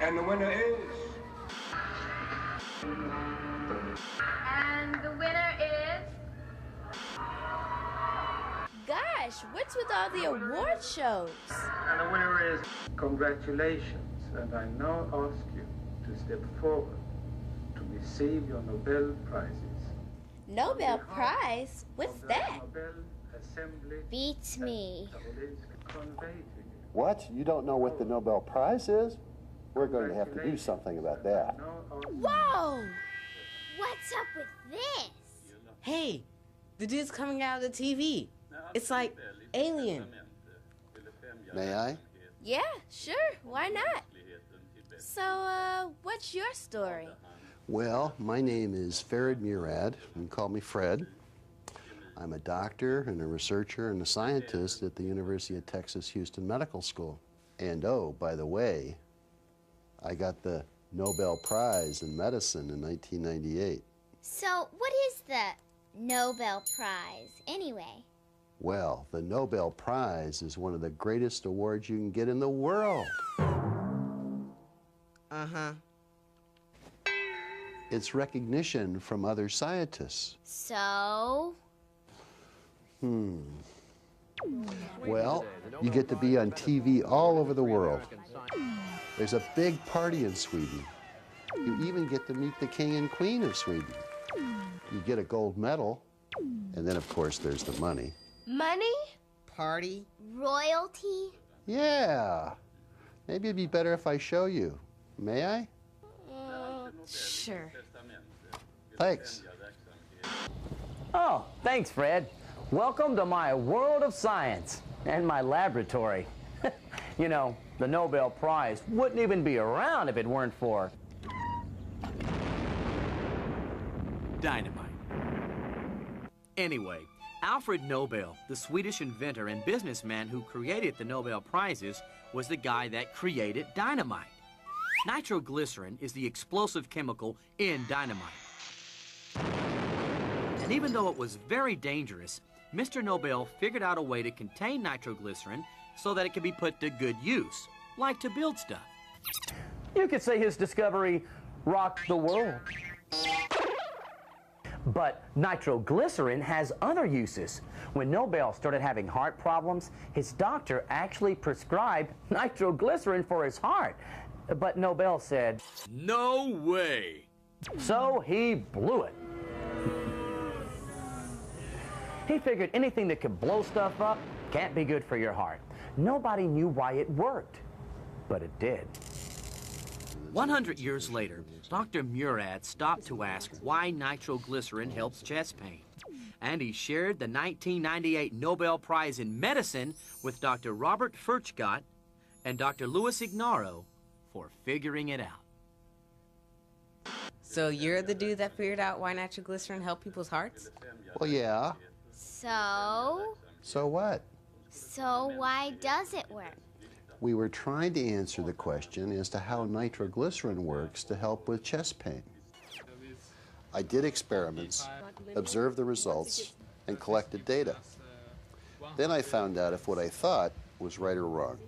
And the winner is... And the winner is... Gosh, what's with all the award shows? And the winner is... Congratulations, and I now ask you to step forward to receive your Nobel Prizes. Nobel Prize? What's that? Beats me. What? You don't know what the Nobel Prize is? We're going to have to do something about that. Whoa! What's up with this? Hey, the dude's coming out of the TV. It's like Alien. May I? Yeah, sure, why not? So, what's your story? Well, my name is Farid Murad. You can call me Fred. I'm a doctor and a researcher and a scientist at the University of Texas Houston Medical School. And oh, by the way, I got the Nobel Prize in Medicine in 1998. So, what is the Nobel Prize, anyway? Well, the Nobel Prize is one of the greatest awards you can get in the world. Uh-huh. It's recognition from other scientists. So? Well, you get to be on TV all over the world. There's a big party in Sweden. You even get to meet the King and Queen of Sweden. You get a gold medal, and then, of course, there's the money. Money? Party? Royalty? Yeah. Maybe it'd be better if I show you. May I? Sure. Thanks. Oh, thanks, Fred. Welcome to my world of science and my laboratory. You know, the Nobel Prize wouldn't even be around if it weren't for dynamite. Anyway, Alfred Nobel, the Swedish inventor and businessman who created the Nobel Prizes, was the guy that created dynamite. Nitroglycerin is the explosive chemical in dynamite. And even though it was very dangerous, Mr. Nobel figured out a way to contain nitroglycerin so that it could be put to good use, like to build stuff. You could say his discovery rocked the world. But nitroglycerin has other uses. When Nobel started having heart problems, his doctor actually prescribed nitroglycerin for his heart. But Nobel said, "No way!" So he blew it. He figured anything that could blow stuff up can't be good for your heart. Nobody knew why it worked, but it did. 100 years later, Dr. Murad stopped to ask why nitroglycerin helps chest pain. And he shared the 1998 Nobel Prize in Medicine with Dr. Robert Furchtgott and Dr. Louis Ignarro for figuring it out. So you're the dude that figured out why nitroglycerin helped people's hearts? Well, yeah. So? So what? So why does it work? We were trying to answer the question as to how nitroglycerin works to help with chest pain. I did experiments, observed the results, and collected data. Then I found out if what I thought was right or wrong.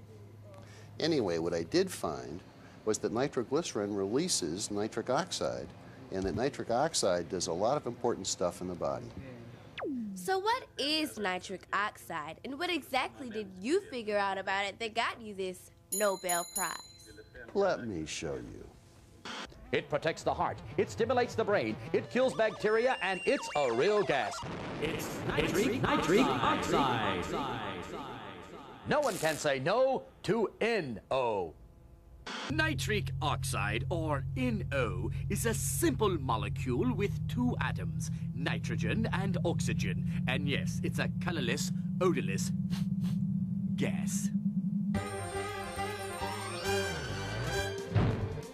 Anyway, what I did find was that nitroglycerin releases nitric oxide, and that nitric oxide does a lot of important stuff in the body. So what is nitric oxide, and what exactly did you figure out about it that got you this Nobel Prize? Let me show you. It protects the heart, it stimulates the brain, it kills bacteria, and it's a real gas. It's nitric oxide. No one can say no to NO. Nitric oxide, or NO, is a simple molecule with two atoms, nitrogen and oxygen. And yes, it's a colorless, odorless gas.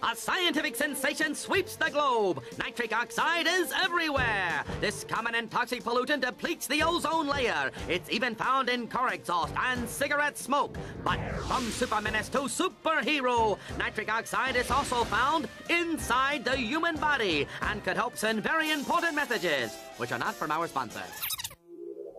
A scientific sensation sweeps the globe. Nitric oxide is everywhere. This common and toxic pollutant depletes the ozone layer. It's even found in car exhaust and cigarette smoke. But from supermenace to superhero, nitric oxide is also found inside the human body and could help send very important messages, which are not from our sponsors.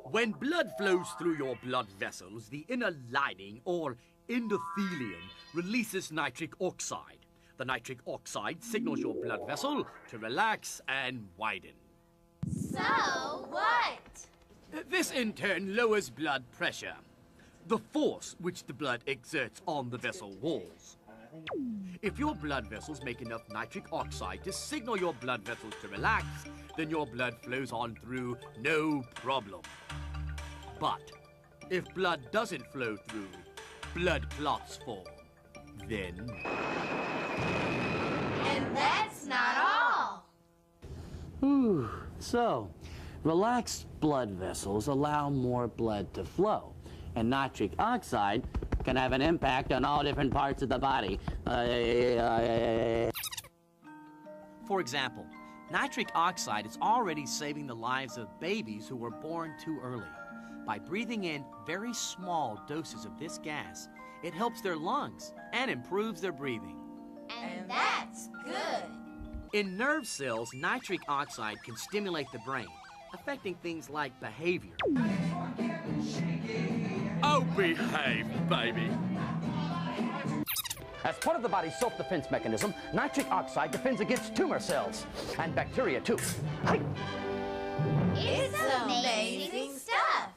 When blood flows through your blood vessels, the inner lining, or endothelium, releases nitric oxide. The nitric oxide signals your blood vessel to relax and widen. So what? This in turn lowers blood pressure, the force which the blood exerts on the vessel walls. If your blood vessels make enough nitric oxide to signal your blood vessels to relax, then your blood flows on through no problem. But if blood doesn't flow through, blood clots form. Then... And that's not all. Whew. So, relaxed blood vessels allow more blood to flow, and nitric oxide can have an impact on all different parts of the body. For example, nitric oxide is already saving the lives of babies who were born too early. By breathing in very small doses of this gas, it helps their lungs and improves their breathing. And that's good. In nerve cells, nitric oxide can stimulate the brain, affecting things like behavior. Oh, behave, baby. As part of the body's self-defense mechanism, nitric oxide defends against tumor cells and bacteria too. It's amazing stuff.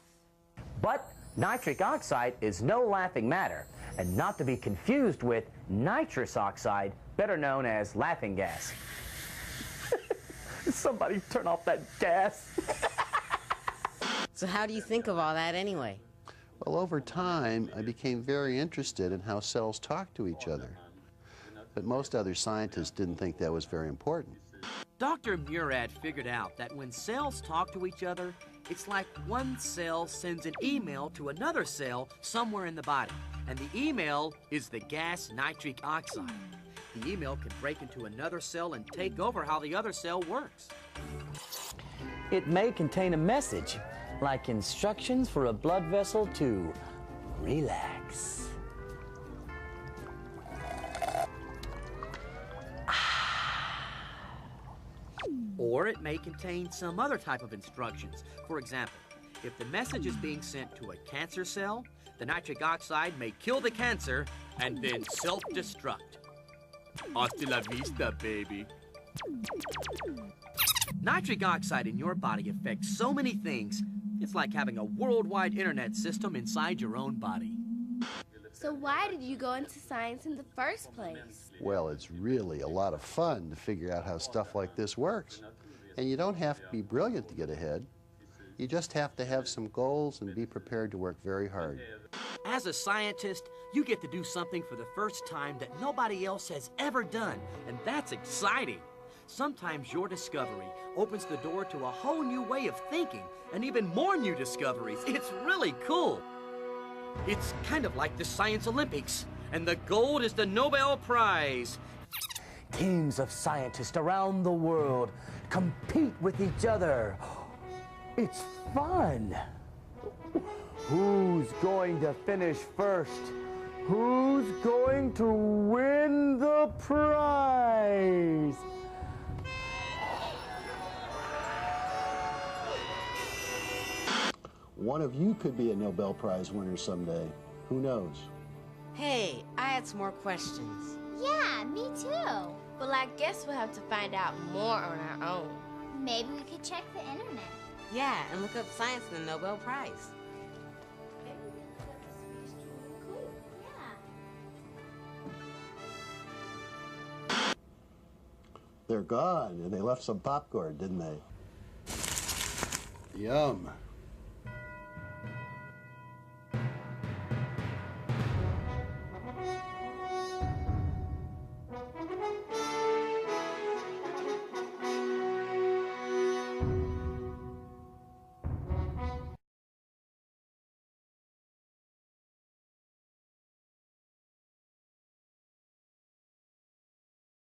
But nitric oxide is no laughing matter, and not to be confused with nitrous oxide, better known as laughing gas. Somebody turn off that gas. So how do you think of all that anyway? Well, over time, I became very interested in how cells talk to each other. But most other scientists didn't think that was very important. Dr. Murad figured out that when cells talk to each other, it's like one cell sends an email to another cell somewhere in the body, and the email is the gas nitric oxide. The email can break into another cell and take over how the other cell works. It may contain a message, like instructions for a blood vessel to relax. Or it may contain some other type of instructions. For example, if the message is being sent to a cancer cell, the nitric oxide may kill the cancer and then self-destruct. Hasta la vista, baby. Nitric oxide in your body affects so many things, it's like having a worldwide internet system inside your own body. So why did you go into science in the first place? Well, it's really a lot of fun to figure out how stuff like this works. And you don't have to be brilliant to get ahead. You just have to have some goals and be prepared to work very hard. As a scientist, you get to do something for the first time that nobody else has ever done, and that's exciting. Sometimes your discovery opens the door to a whole new way of thinking and even more new discoveries. It's really cool. It's kind of like the Science Olympics, and the gold is the Nobel Prize. Teams of scientists around the world compete with each other. It's fun. Who's going to finish first? Who's going to win the prize? One of you could be a Nobel Prize winner someday. Who knows? Hey, I had some more questions. Yeah, me too. Well, I guess we'll have to find out more on our own. Maybe we could check the internet. Yeah, and look up science and the Nobel Prize. They're gone, and they left some popcorn, didn't they? Yum.